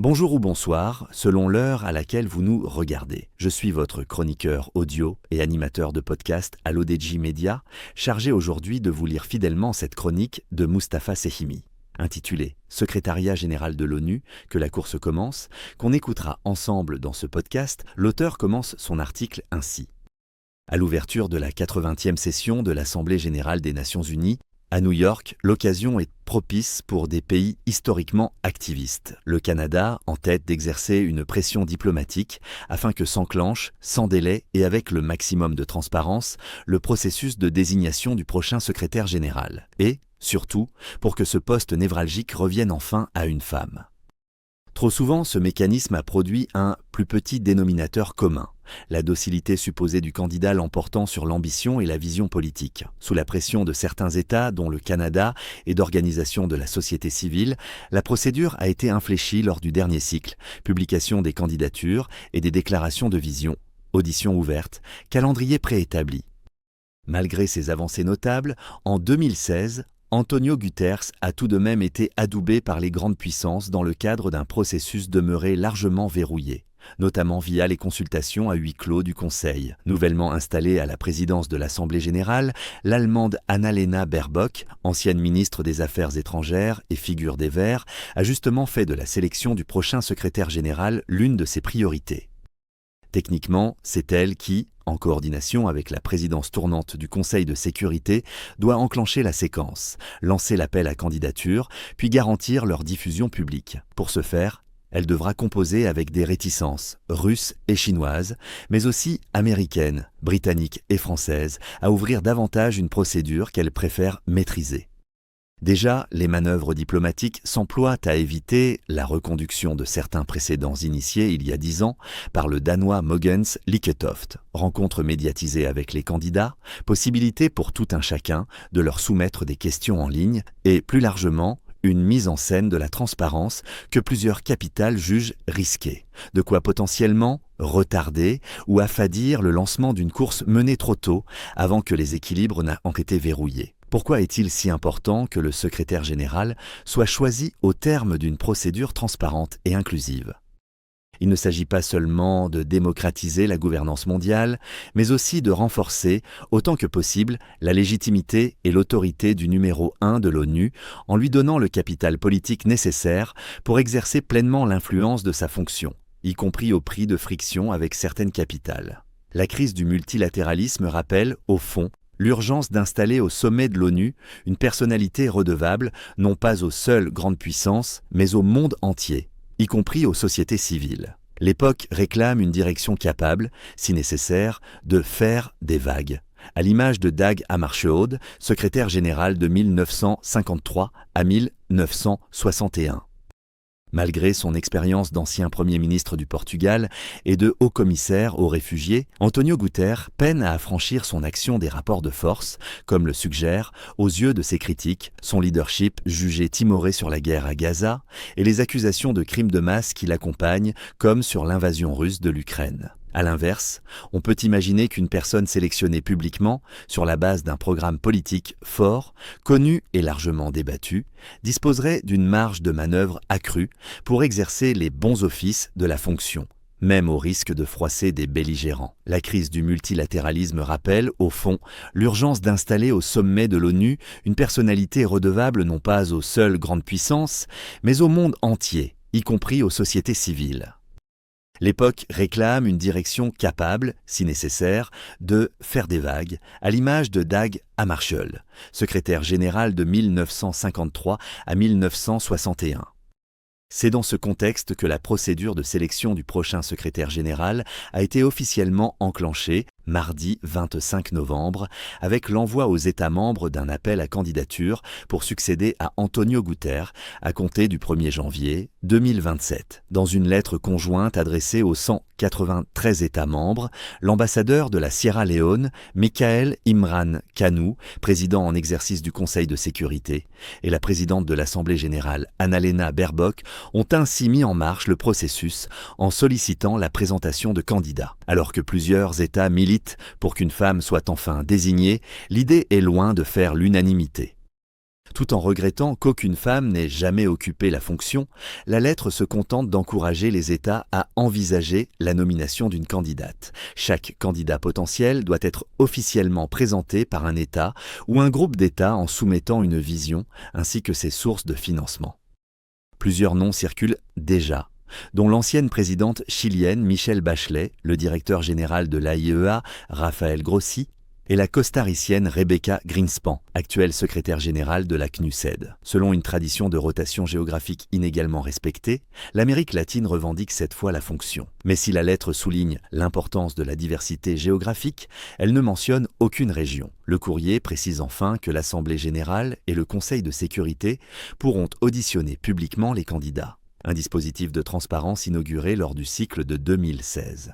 Bonjour ou bonsoir, selon l'heure à laquelle vous nous regardez. Je suis votre chroniqueur audio et animateur de podcast à l'ODJ Media, chargé aujourd'hui de vous lire fidèlement cette chronique de Mustapha Sehimi, intitulée « Secrétariat général de l'ONU, que la course commence », qu'on écoutera ensemble dans ce podcast. L'auteur commence son article ainsi. À l'ouverture de la 80e session de l'Assemblée générale des Nations unies, à New York, l'occasion est propice pour des pays historiquement activistes. Le Canada, en tête d'exercer une pression diplomatique afin que s'enclenche, sans délai et avec le maximum de transparence, le processus de désignation du prochain secrétaire général. Et, surtout, pour que ce poste névralgique revienne enfin à une femme. Trop souvent, ce mécanisme a produit un plus petit dénominateur commun, la docilité supposée du candidat l'emportant sur l'ambition et la vision politique. Sous la pression de certains États, dont le Canada, et d'organisations de la société civile, la procédure a été infléchie lors du dernier cycle, publication des candidatures et des déclarations de vision, auditions ouvertes, calendrier préétabli. Malgré ces avancées notables, en 2016, Antonio Guterres a tout de même été adoubé par les grandes puissances dans le cadre d'un processus demeuré largement verrouillé, notamment via les consultations à huis clos du Conseil. Nouvellement installée à la présidence de l'Assemblée générale, l'Allemande Annalena Baerbock, ancienne ministre des Affaires étrangères et figure des Verts, a justement fait de la sélection du prochain secrétaire général l'une de ses priorités. Techniquement, c'est elle qui, en coordination avec la présidence tournante du Conseil de sécurité, doit enclencher la séquence, lancer l'appel à candidature, puis garantir leur diffusion publique. Pour ce faire, elle devra composer avec des réticences russes et chinoises, mais aussi américaines, britanniques et françaises, à ouvrir davantage une procédure qu'elle préfère maîtriser. Déjà, les manœuvres diplomatiques s'emploient à éviter la reconduction de certains précédents initiés il y a 10 ans par le Danois Mogens Lykketoft. Rencontre médiatisée avec les candidats, possibilité pour tout un chacun de leur soumettre des questions en ligne et, plus largement, une mise en scène de la transparence que plusieurs capitales jugent risquée, de quoi potentiellement retarder ou affadir le lancement d'une course menée trop tôt avant que les équilibres n'aient été verrouillés. Pourquoi est-il si important que le secrétaire général soit choisi au terme d'une procédure transparente et inclusive ? Il ne s'agit pas seulement de démocratiser la gouvernance mondiale, mais aussi de renforcer, autant que possible, la légitimité et l'autorité du numéro 1 de l'ONU en lui donnant le capital politique nécessaire pour exercer pleinement l'influence de sa fonction, y compris au prix de frictions avec certaines capitales. La crise du multilatéralisme rappelle, au fond, l'urgence d'installer au sommet de l'ONU une personnalité redevable non pas aux seules grandes puissances, mais au monde entier, y compris aux sociétés civiles. L'époque réclame une direction capable, si nécessaire, de faire des vagues, à l'image de Dag Hammarskjöld, secrétaire général de 1953 à 1961. Malgré son expérience d'ancien Premier ministre du Portugal et de haut-commissaire aux réfugiés, Antonio Guterres peine à affranchir son action des rapports de force, comme le suggère, aux yeux de ses critiques, son leadership jugé timoré sur la guerre à Gaza et les accusations de crimes de masse qui l'accompagnent, comme sur l'invasion russe de l'Ukraine. À l'inverse, on peut imaginer qu'une personne sélectionnée publiquement, sur la base d'un programme politique fort, connu et largement débattu, disposerait d'une marge de manœuvre accrue pour exercer les bons offices de la fonction, même au risque de froisser des belligérants. La crise du multilatéralisme rappelle, au fond, l'urgence d'installer au sommet de l'ONU une personnalité redevable non pas aux seules grandes puissances, mais au monde entier, y compris aux sociétés civiles. L'époque réclame une direction capable, si nécessaire, de faire des vagues, à l'image de Dag Hammarskjöld, secrétaire général de 1953 à 1961. C'est dans ce contexte que la procédure de sélection du prochain secrétaire général a été officiellement enclenchée mardi 25 novembre, avec l'envoi aux États membres d'un appel à candidature pour succéder à Antonio Guterres à compter du 1er janvier 2027. Dans une lettre conjointe adressée aux 193 États membres, l'ambassadeur de la Sierra Leone, Michael Imran Kanu, président en exercice du Conseil de sécurité, et la présidente de l'Assemblée générale, Annalena Baerbock, ont ainsi mis en marche le processus en sollicitant la présentation de candidats. Alors que plusieurs États militent pour qu'une femme soit enfin désignée, l'idée est loin de faire l'unanimité. Tout en regrettant qu'aucune femme n'ait jamais occupé la fonction, la lettre se contente d'encourager les États à envisager la nomination d'une candidate. Chaque candidat potentiel doit être officiellement présenté par un État ou un groupe d'États en soumettant une vision ainsi que ses sources de financement. Plusieurs noms circulent déjà, dont l'ancienne présidente chilienne Michelle Bachelet, le directeur général de l'AIEA Rafael Grossi, et la costaricienne Rebecca Greenspan, actuelle secrétaire générale de la CNUSED. Selon une tradition de rotation géographique inégalement respectée, l'Amérique latine revendique cette fois la fonction. Mais si la lettre souligne l'importance de la diversité géographique, elle ne mentionne aucune région. Le courrier précise enfin que l'Assemblée générale et le Conseil de sécurité pourront auditionner publiquement les candidats. Un dispositif de transparence inauguré lors du cycle de 2016.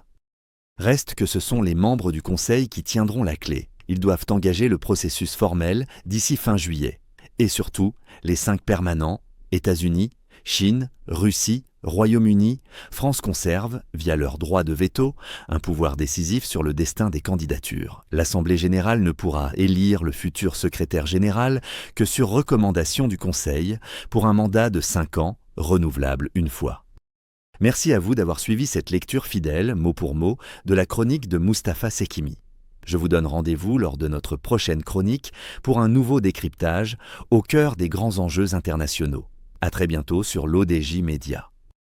Reste que ce sont les membres du Conseil qui tiendront la clé. Ils doivent engager le processus formel d'ici fin juillet. Et surtout, les 5 permanents, États-Unis, Chine, Russie, Royaume-Uni, France conserve, via leur droit de veto, un pouvoir décisif sur le destin des candidatures. L'Assemblée générale ne pourra élire le futur secrétaire général que sur recommandation du Conseil pour un mandat de 5 ans, renouvelable une fois. Merci à vous d'avoir suivi cette lecture fidèle, mot pour mot, de la chronique de Mustapha Sekimi. Je vous donne rendez-vous lors de notre prochaine chronique pour un nouveau décryptage au cœur des grands enjeux internationaux. À très bientôt sur l'ODJ Média.